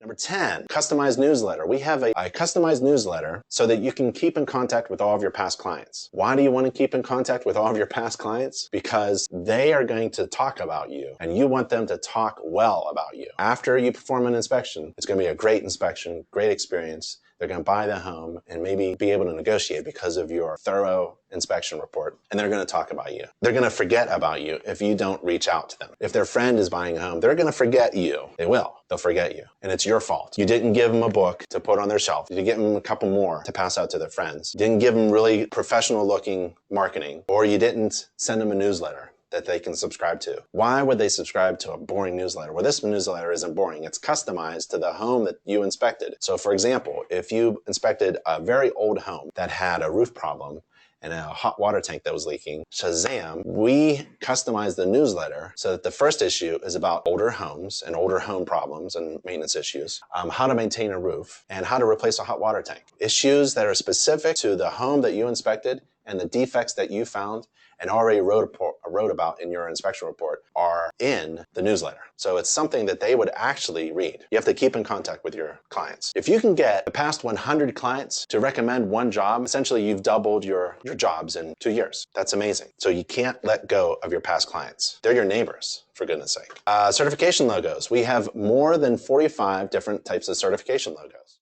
Number 10, customized newsletter. We have a customized newsletter so that you can keep in contact with all of your past clients. Why do you want to keep in contact with all of your past clients? Because they are going to talk about you and you want them to talk well about you. After you perform an inspection, it's going to be a great inspection, great experience. They're going to buy the home and maybe be able to negotiate because of your thorough inspection report. And they're going to talk about you. They're going to forget about you if you don't reach out to them. If their friend is buying a home, they're going to forget you. They will. They'll forget you. And it's your fault. You didn't give them a book to put on their shelf. You didn't give them a couple more to pass out to their friends. You didn't give them really professional looking marketing, or you didn't send them a newsletter that they can subscribe to. Why would they subscribe to a boring newsletter? Well, this newsletter isn't boring. It's customized to the home that you inspected. So for example, if you inspected a very old home that had a roof problem and a hot water tank that was leaking, Shazam, we customized the newsletter so that the first issue is about older homes and older home problems and maintenance issues, how to maintain a roof, and how to replace a hot water tank. Issues that are specific to the home that you inspected and the defects that you found and already wrote about in your inspection report are in the newsletter. So it's something that they would actually read. You have to keep in contact with your clients. If you can get the past 100 clients to recommend one job, essentially you've doubled your jobs in 2 years. That's amazing. So you can't let go of your past clients. They're your neighbors, for goodness sake. Certification logos. We have more than 45 different types of certification logos.